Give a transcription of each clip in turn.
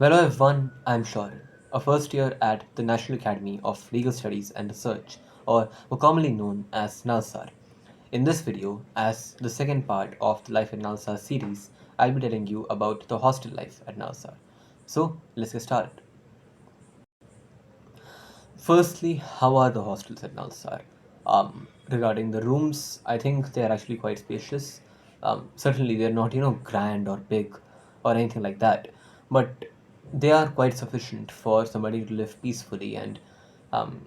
Hello everyone, I'm Shourya, a first year at the National Academy of Legal Studies and Research, or more commonly known as NALSAR. In this video, as the second part of the Life at NALSAR series, I'll be telling you about the hostel life at NALSAR. So, let's get started. Firstly, how are the hostels at NALSAR? Regarding the rooms, I think they are actually quite spacious. Certainly, they're not, grand or big or anything like that, but they are quite sufficient for somebody to live peacefully and um,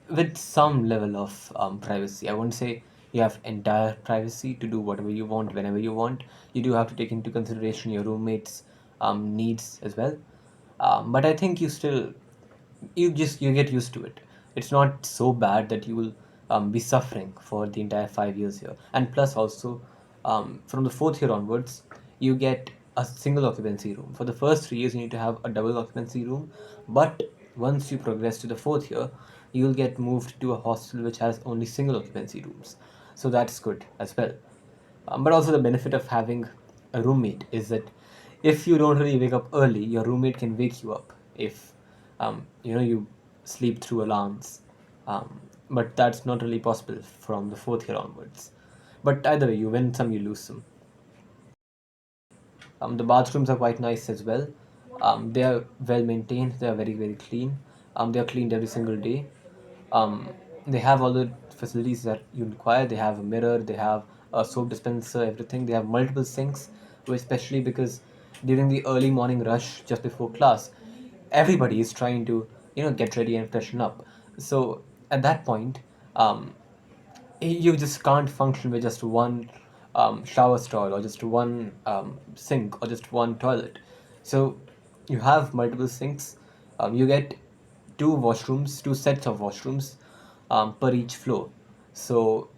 with some level of privacy. I won't say you have entire privacy to do whatever you want whenever you want. You do have to take into consideration your roommates' needs as well. But I think you get used to it. It's not so bad that you will be suffering for the entire 5 years here. And plus also, from the fourth year onwards, you get a single occupancy room. For the first 3 years, you need to have a double occupancy room. But once you progress to the fourth year, you'll get moved to a hostel which has only single occupancy rooms. So that's good as well. But also the benefit of having a roommate is that if you don't really wake up early, your roommate can wake you up if you sleep through alarms. But that's not really possible from the fourth year onwards. But either way, you win some, you lose some. The bathrooms are quite nice as well. They are well maintained. They are very very clean. They are cleaned every single day. Um, they have all the facilities that you require. They have a mirror. They have a soap dispenser. Everything. They have multiple sinks, especially because during the early morning rush just before class, everybody is trying to get ready and freshen up. So at that point, um, you just can't function with just one shower stall or just one sink or just one toilet. So you have multiple sinks. You get two sets of washrooms per each floor. So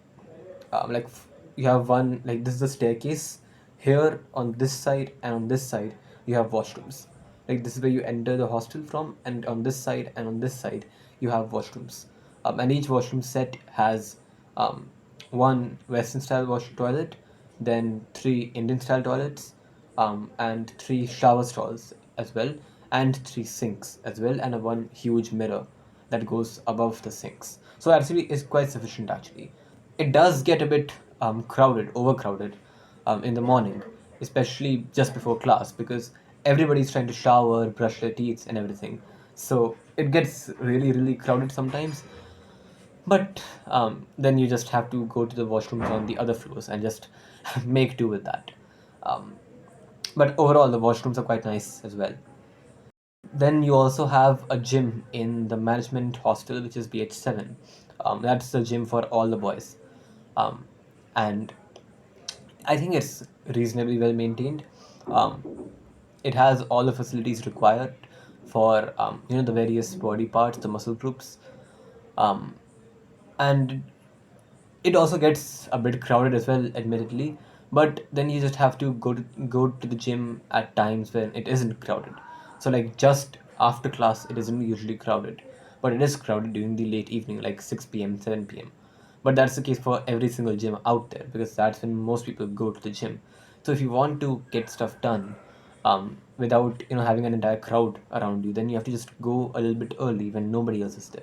you have one, like, this is the staircase. Here on this side and on this side you have washrooms. Like, this is where you enter the hostel from, and on this side and on this side you have washrooms. And each washroom set has one western style wash toilet, then three Indian style toilets, and three shower stalls as well, and three sinks as well, and a one huge mirror that goes above the sinks. So actually it's quite sufficient actually. It does get a bit overcrowded in the morning, especially just before class, because everybody's trying to shower, brush their teeth, and everything. So it gets really, really crowded sometimes. But then you just have to go to the washrooms on the other floors and just make do with that. Um, but overall, the washrooms are quite nice as well. Then you also have a gym in the management hostel, which is BH7. That's the gym for all the boys. And I think it's reasonably well maintained. It has all the facilities required for the various body parts, the muscle groups, um, and it also gets a bit crowded as well, admittedly. But then you just have to go to the gym at times when it isn't crowded. So like just after class, it isn't usually crowded, but it is crowded during the late evening, like 6 p.m., 7 p.m. But that's the case for every single gym out there, because that's when most people go to the gym. So if you want to get stuff done without having an entire crowd around you, then you have to just go a little bit early when nobody else is there.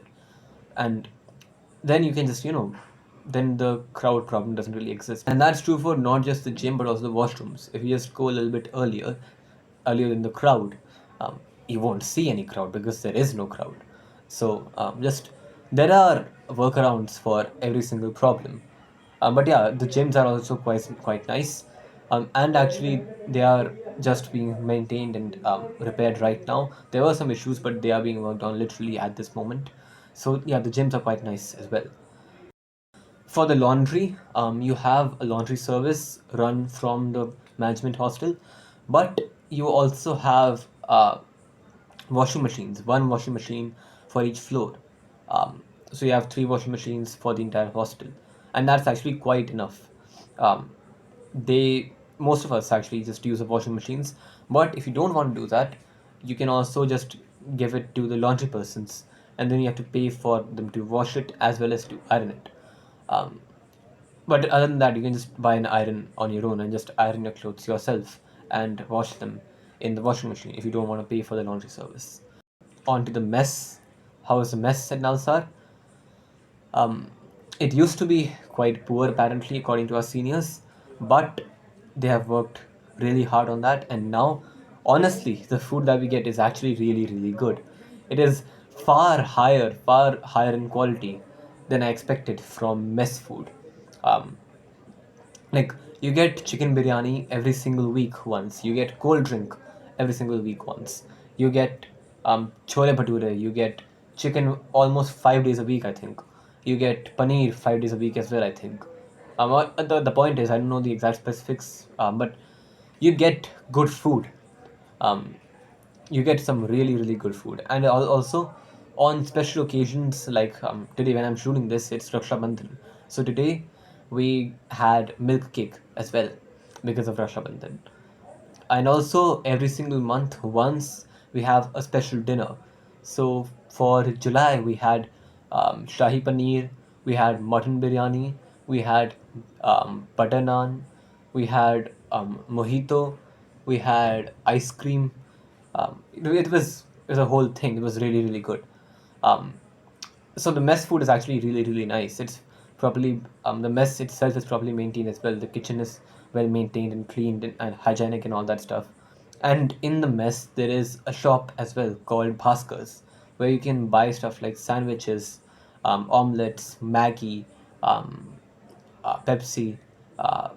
And then you can just then the crowd problem doesn't really exist. And that's true for not just the gym but also the washrooms. If you just go a little bit earlier in the crowd, you won't see any crowd because there is no crowd. So just there are workarounds for every single problem. But yeah, the gyms are also quite nice, and actually they are just being maintained and repaired right now. There were some issues, but they are being worked on literally at this moment. So yeah, the gyms are quite nice as well. For the laundry, you have a laundry service run from the management hostel, but you also have washing machines, one washing machine for each floor. So you have three washing machines for the entire hostel, and that's actually quite enough. Um, they Most of us actually just use the washing machines, but if you don't want to do that, you can also just give it to the laundry persons, and then you have to pay for them to wash it as well as to iron it. Um, but other than that, you can just buy an iron on your own and just iron your clothes yourself and wash them in the washing machine if you don't want to pay for the laundry service. On to the mess. How is the mess at Nalsar? Um, it used to be quite poor, apparently, according to our seniors, but they have worked really hard on that, and now, honestly, the food that we get is actually really, really good. It is far higher in quality than I expected from mess food. Um, like you get chicken biryani every single week once. You get cold drink every single week once. You get chole bhature. You get chicken almost 5 days a week. I think you get paneer 5 days a week as well. I think. The point is I don't know the exact specifics, but you get good food. Um, you get some really really good food, and also on special occasions like today when I'm shooting this, it's Raksha Bandhan. So today we had milk cake as well because of Raksha Bandhan. And also every single month once we have a special dinner. So for July we had shahi paneer, we had mutton biryani, we had butter naan, we had mojito, we had ice cream. It was a whole thing. It was really really good. um, so the mess food is actually really really nice. It's properly the mess itself is properly maintained as well. The kitchen is well maintained and cleaned and hygienic and all that stuff. And in the mess there is a shop as well called Bhaskars, where you can buy stuff like sandwiches, omelets, Maggie, um, Pepsi, uh,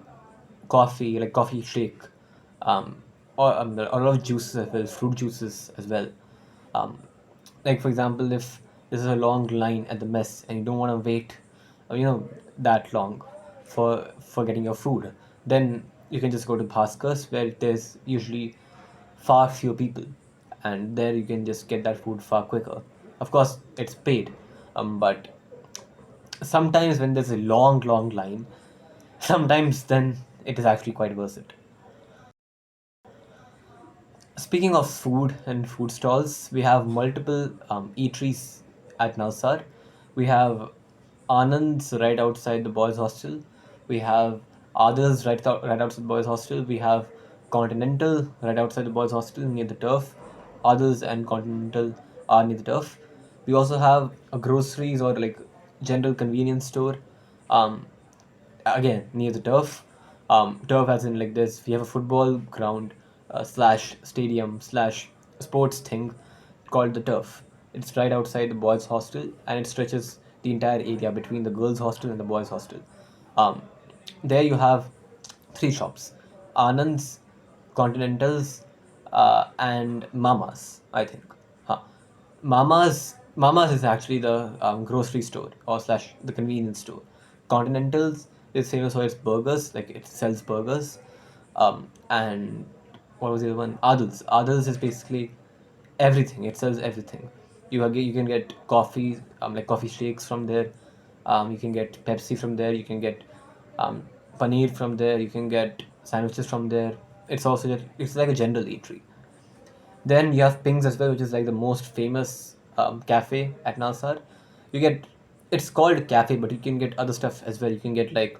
coffee, like coffee shake, um, or a lot of juices as well, fruit juices as well. Um, like for example, if there's a long line at the mess and you don't want to wait, that long for getting your food, then you can just go to Bhaskars where there's usually far fewer people, and there you can just get that food far quicker. Of course, it's paid, but sometimes when there's a long line, sometimes then it is actually quite worth it. Speaking of food and food stalls, we have multiple eateries at Nalsar. We have Anand's right outside the boys' hostel. We have others right outside the boys' hostel. We have Continental right outside the boys' hostel near the turf. Others and Continental are near the turf. We also have a groceries or like general convenience store. Um, Again near the turf. Turf as in like this, we have a football ground slash stadium slash sports thing called the turf. It's right outside the boys hostel, and it stretches the entire area between the girls hostel and the boys hostel. um, there you have three shops: Anand's, Continentals, and Mama's, I think. Huh. Mama's is actually the grocery store or slash the convenience store. Continentals is famous for its burgers, like it sells burgers. And what was the other one? Adul's is basically everything. It sells everything. You can get coffee, like coffee shakes from there. You can get Pepsi from there. You can get um, paneer from there. You can get sandwiches from there. It's like a general eatery. Then you have Pings as well, which is like the most famous cafe at Nalsar. You get It's called cafe, but you can get other stuff as well. You can get like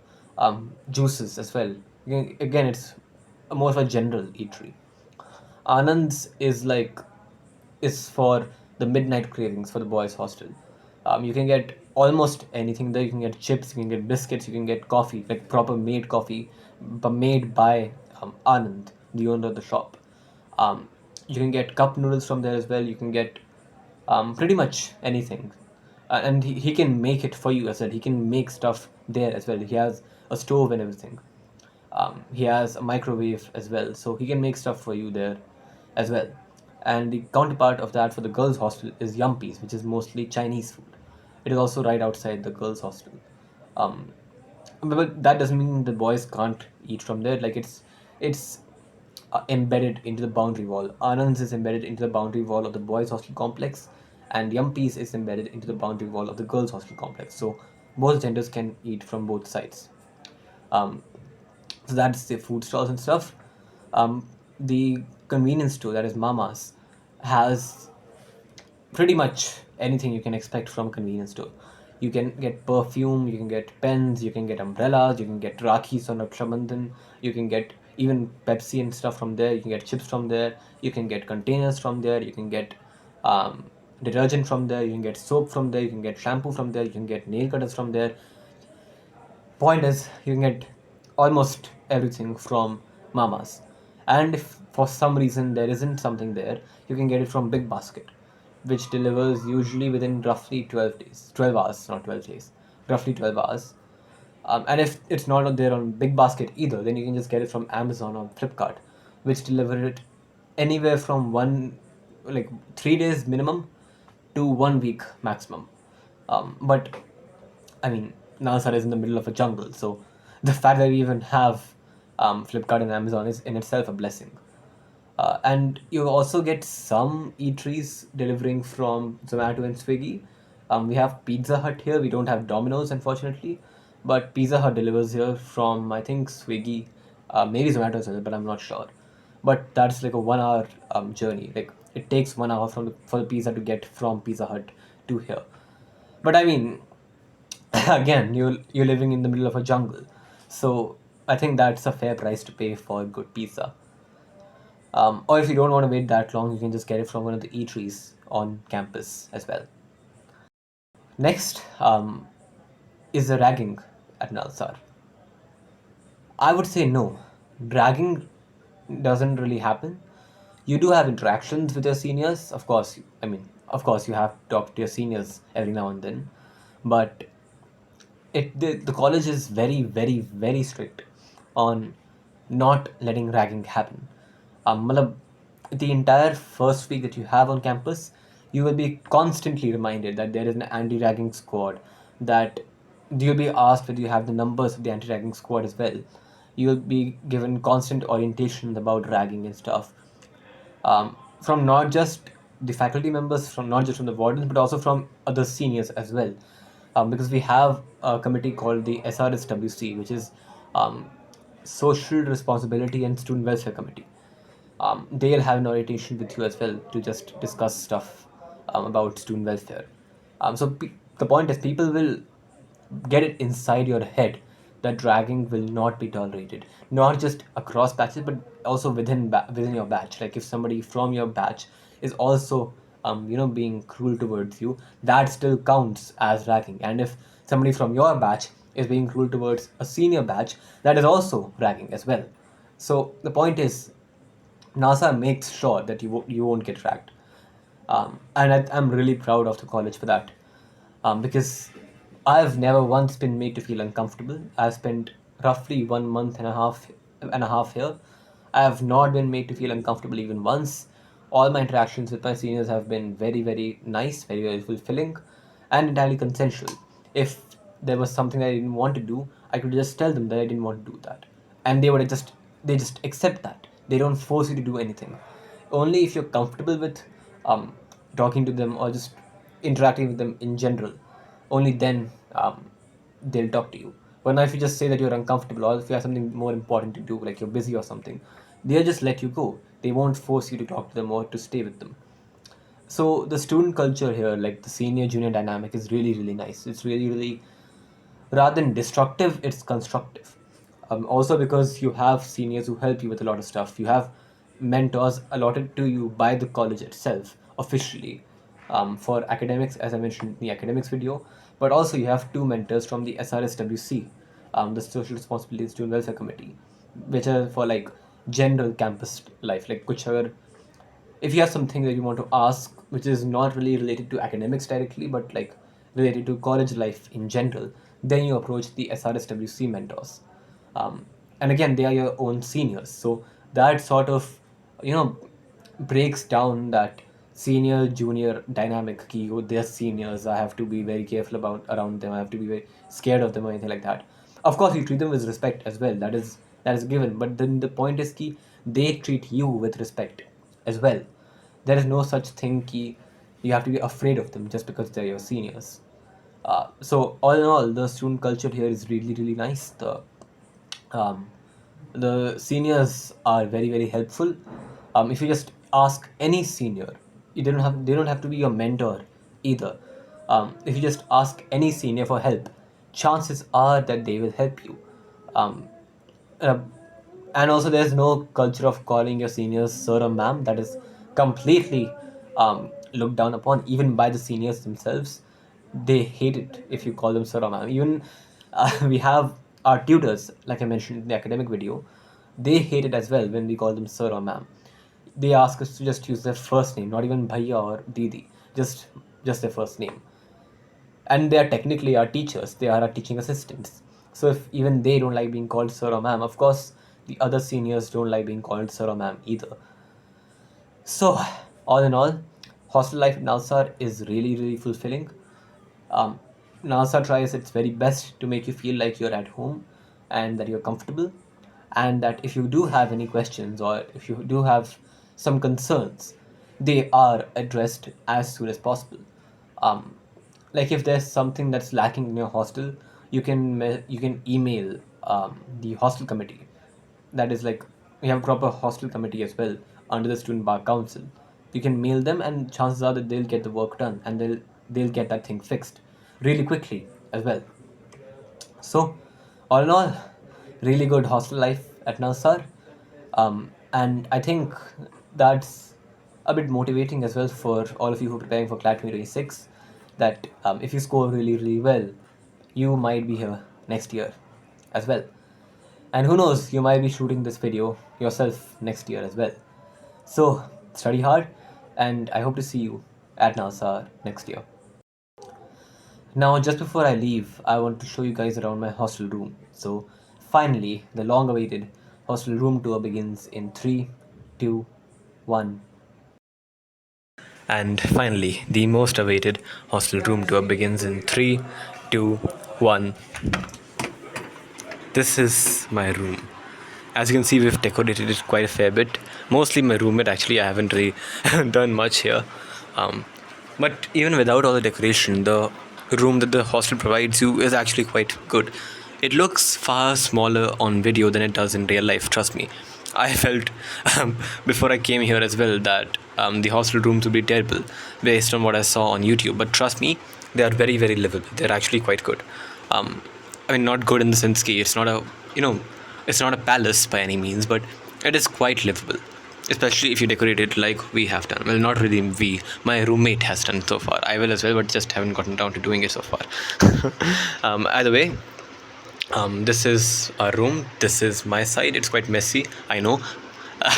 juices as well. Again, it's more of a general eatery. Anand's is for the midnight cravings for the boys' hostel. You can get almost anything there. You can get chips, you can get biscuits, you can get coffee, like proper made coffee, but made by Anand, the owner of the shop. Um, you can get cup noodles from there as well. You can get pretty much anything. And he can make it for you as well. He can make stuff there as well. He has a stove and everything. He has a microwave as well, so he can make stuff for you there as well. And the counterpart of that for the girls' hostel is Yumpies, which is mostly Chinese food. It is also right outside the girls' hostel. Um, but that doesn't mean the boys can't eat from there. Like it's embedded into the boundary wall. Anand's is embedded into the boundary wall of the boys' hostel complex, and Yumpies is embedded into the boundary wall of the girls' hostel complex. So both genders can eat from both sides. Um, so that's the food stalls and stuff. The convenience store, that is Mama's, has pretty much anything you can expect from a convenience store. You can get perfume, you can get pens, you can get umbrellas, you can get Rakhis on Raksha Bandhan, you can get even Pepsi and stuff from there. You can get chips from there. You can get containers from there. You can get um, detergent from there. You can get soap from there. You can get shampoo from there. You can get nail cutters from there. Point is, you can get almost everything from Mama's. And if for some reason there isn't something there, you can get it from Big Basket, which delivers usually within roughly 12 days. 12 hours, not 12 days. Roughly 12 hours. And if it's not there on Big Basket either, then you can just get it from Amazon or Flipkart, which deliver it anywhere from like 3 days minimum to 1 week maximum. But I mean, NALSAR is in the middle of a jungle, so the fact that we even have Flipkart and Amazon is in itself a blessing. And you also get some eateries delivering from Zomato and Swiggy. We have Pizza Hut here. We don't have Domino's, unfortunately, but Pizza Hut delivers here from, I think, Swiggy, maybe Zomato as well, but I'm not sure. But that's like a 1 hour journey. Like it takes 1 hour for the pizza to get from Pizza Hut to here. But I mean, again, you're living in the middle of a jungle, so I think that's a fair price to pay for good pizza. Or if you don't want to wait that long, you can just get it from one of the eateries on campus as well. Next is the ragging at Nalsar. I would say no. Ragging doesn't really happen. You do have interactions with your seniors, of course. I mean, of course, you have to talk to your seniors every now and then, but the college is very very strict on not letting ragging happen. Matlab, the entire first week that you have on campus, you will be constantly reminded that there is an anti-ragging squad, that you'll be asked whether you have the numbers of the anti-ragging squad as well. You'll be given constant orientations about ragging and stuff, from not just the faculty members, from not just from the wardens, but also from other seniors as well. Because we have a committee called the SRSWC, which is um, Social Responsibility and Student Welfare Committee. They'll have an orientation with you as well to just discuss stuff about student welfare. The point is, people will get it inside your head that dragging will not be tolerated, not just across batches, but also within your batch. Like if somebody from your batch is also being cruel towards you, that still counts as ragging. And if somebody from your batch is being cruel towards a senior batch, that is also ragging as well. So the point is, NASA makes sure that you won't get ragged, and I'm really proud of the college for that, because I've never once been made to feel uncomfortable. I've spent roughly 1 month and a half here. I have not been made to feel uncomfortable even once. All my interactions with my seniors have been very very nice, very very fulfilling, and entirely consensual. If there was something I didn't want to do, I could just tell them that I didn't want to do that, and they just accept that. They don't force you to do anything. Only if you're comfortable with um, talking to them or just interacting with them in general, only then they'll talk to you. But now if you just say that you're uncomfortable, or if you have something more important to do, like you're busy or something, they'll just let you go. They won't force you to talk to them or to stay with them. So the student culture here, like the senior junior dynamic, is really really nice. It's really really, rather than destructive, it's constructive. Also because you have seniors who help you with a lot of stuff. You have mentors allotted to you by the college itself officially, for academics, as I mentioned in the academics video. But also you have two mentors from the SRSWC, the Social Responsibility and Student Welfare Committee, which are for like general campus life, like whichever, if you have something that you want to ask which is not really related to academics directly, but like related to college life in general, then you approach the SRSWC mentors. And again, they are your own seniors, so that sort of you know breaks down that senior junior dynamic. Ki, oh, they're seniors, I have to be very careful about around them, I have to be very scared of them or anything like that. Of course you treat them with respect as well, that is given, but then the point is ki they treat you with respect as well. There is no such thing ki you have to be afraid of them just because they're your seniors. So all in all, the student culture here is really really nice. Um, the seniors are very very helpful. If you just ask any senior, they don't have to be your mentor either. If you just ask any senior for help, chances are that they will help you. Um, uh, And also, there's no culture of calling your seniors sir or ma'am. That is completely looked down upon, even by the seniors themselves. They hate it if you call them sir or ma'am. Even we have our tutors, like I mentioned in the academic video, they hate it as well when we call them sir or ma'am. They ask us to just use their first name, not even bhaiya or didi, just their first name. And they are technically our teachers, they are our teaching assistants. So if even they don't like being called sir or ma'am, of course the other seniors don't like being called sir or ma'am either. So all in all, hostel life at NALSAR is really really fulfilling. um, NASA tries its very best to make you feel like you're at home and that you're comfortable, and that if you do have any questions or if you do have some concerns, they are addressed as soon as possible. Um, like if there's something that's lacking in your hostel, you can email the hostel committee. That is like, we have a proper hostel committee as well under the student bar council. You can mail them and chances are that they'll get the work done, and they'll get that thing fixed really quickly as well. So all in all, really good hostel life at Nalsar. And I think that's a bit motivating as well for all of you who are preparing for CLAT 2026, that if you score really really well, you might be here next year as well. And who knows, you might be shooting this video yourself next year as well. So study hard, and I hope to see you at NASA next year. Now, just before I leave, I want to show you guys around my hostel room. So, finally, the long awaited hostel room tour begins in 3, 2, 1. And finally, the most awaited hostel room tour begins in 3, 2, 1. This is my room. As you can see, we've decorated it quite a fair bit. Mostly my roommate, actually, I haven't really done much here. But even without all the decoration, the room that the hostel provides you is actually quite good. It looks far smaller on video than it does in real life, trust me. I felt before I came here as well that the hostel rooms would be terrible based on what I saw on YouTube. But trust me, they are very, very livable. They're actually quite good. I mean, not good in the sense that it's not a, it's not a palace by any means, but it is quite livable, especially if you decorate it like we have done. Well, not really we, my roommate has done so far. I will as well, but just haven't gotten down to doing it so far. Either way, this is our room. This is my side. It's quite messy, I know,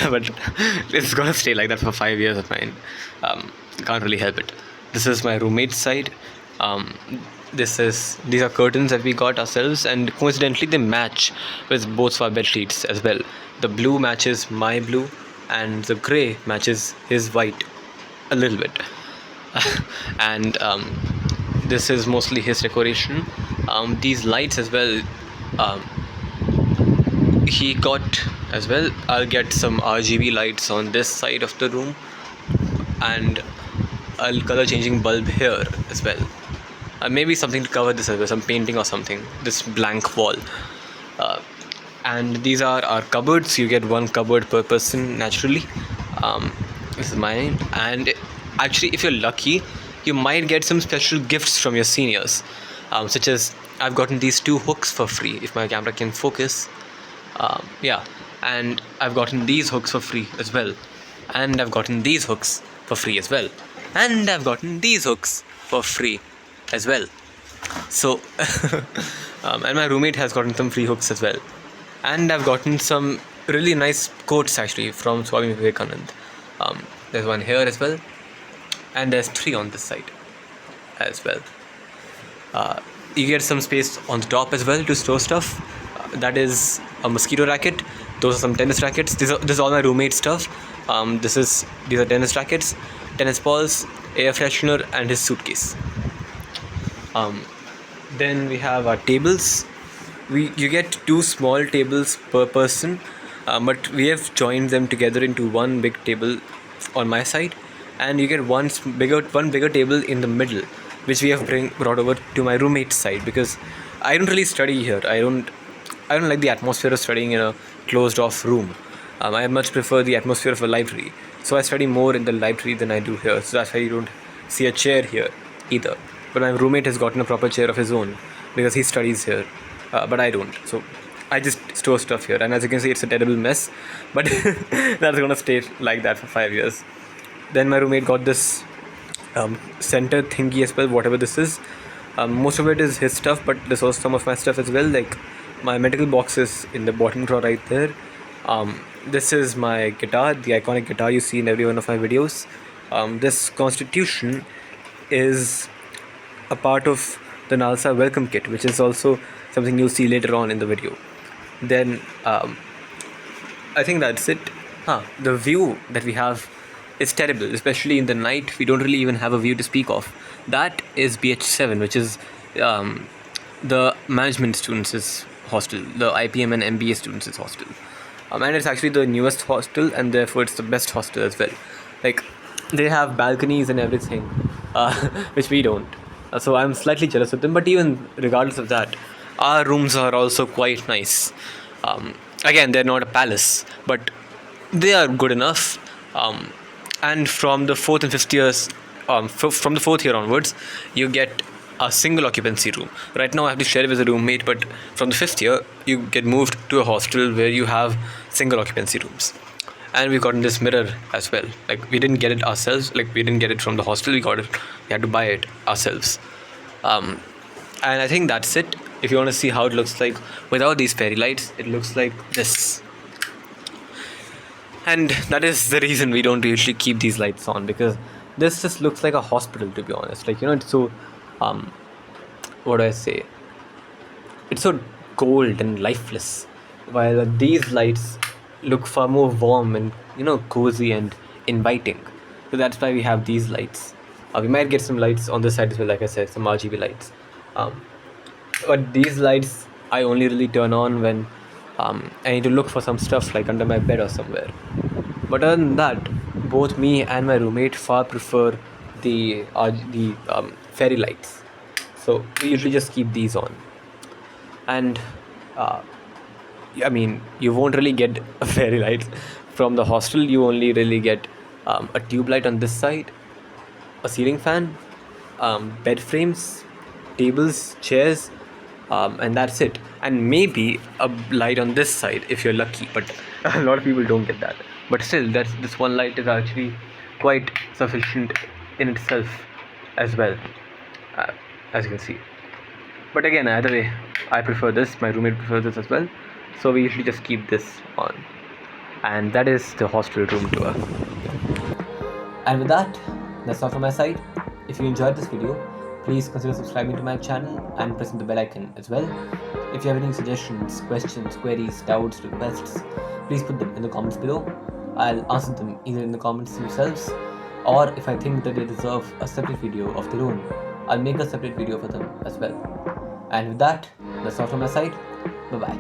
but it's gonna stay like that for 5 years of mine. Can't really help it. This is my roommate's side. These are curtains that we got ourselves, and coincidentally they match with both of our bed sheets as well. The blue matches my blue, and the grey matches his white a little bit. And this is mostly his decoration. These lights as well, he got as well. I'll get some RGB lights on this side of the room, and a color changing bulb here as well. Maybe something to cover this as well, some painting or something, this blank wall. And these are our cupboards. You get one cupboard per person naturally. This is mine, and actually if you're lucky, you might get some special gifts from your seniors, such as I've gotten these 2 hooks for free, if my camera can focus. Yeah, and I've gotten these hooks for free as well, and I've gotten these hooks for free as well, and I've gotten these hooks for free as well. So and my roommate has gotten some free hooks as well, and I've gotten some really nice quotes actually from Swami Vivekanand. There's one here as well, and there's 3 on this side as well. You get some space on the top as well to store stuff. That is a mosquito racket. Those are some tennis rackets. This is all my roommate stuff. These are tennis rackets, tennis balls, air freshener, and his suitcase. Then we have our tables. You get 2 small tables per person, but we have joined them together into one big table on my side, and you get one bigger table in the middle, which we have brought over to my roommate's side, because I don't really study here. I don't like the atmosphere of studying in a closed off room. I much prefer the atmosphere of a library, so I study more in the library than I do here. So that's why you don't see a chair here either. But my roommate has gotten a proper chair of his own because he studies here, but I don't. So I just store stuff here, and as you can see, it's a terrible mess, but that's gonna stay like that for 5 years. Then my roommate got this center thingy as well, whatever this is. Most of it is his stuff, but there's also some of my stuff as well, like my medical box is in the bottom drawer right there. This is my guitar, the iconic guitar you see in every one of my videos. This Constitution is a part of the NALSAR welcome kit, which is also something you'll see later on in the video. Then I think that's it. The view that we have is terrible, especially in the night. We don't really even have a view to speak of. That is BH7, which is the management students' hostel, the IPM and MBA students' hostel. And it's actually the newest hostel, and therefore it's the best hostel as well. Like, they have balconies and everything, which we don't. So I'm slightly jealous of them, but even regardless of that, our rooms are also quite nice. Again, they're not a palace, but they are good enough. And from the fourth and fifth years, from the fourth year onwards, you get a single occupancy room. Right now I have to share it with a roommate, but from the fifth year you get moved to a hostel where you have single occupancy rooms. And we've gotten this mirror as well. Like, we didn't get it ourselves, like we didn't get it from the hostel, we had to buy it ourselves. And I think that's it. If you want to see how it looks like without these fairy lights, it looks like this. And that is the reason we don't usually keep these lights on, because this just looks like a hospital, to be honest. Like, it's so what do I say, it's so cold and lifeless, while these lights look far more warm and cozy and inviting. So that's why we have these lights. We might get some lights on this side as well, like I said, some RGB lights, but these lights I only really turn on when I need to look for some stuff, like under my bed or somewhere. But other than that, both me and my roommate far prefer the fairy lights, so we usually just keep these on. And I mean, you won't really get a fairy light from the hostel. You only really get a tube light on this side, a ceiling fan, bed frames, tables, chairs, and that's it. And maybe a light on this side if you're lucky, but a lot of people don't get that. But still, this one light is actually quite sufficient in itself as well, as you can see. But again, either way, I prefer this, my roommate prefers this as well, so we usually just keep this on. And that is the hostel room tour. And with that, that's all from my side. If you enjoyed this video, please consider subscribing to my channel and pressing the bell icon as well. If you have any suggestions, questions, queries, doubts, requests, please put them in the comments below. I'll answer them either in the comments themselves, or if I think that they deserve a separate video of their own, I'll make a separate video for them as well. And with that, that's all from my side. Bye bye.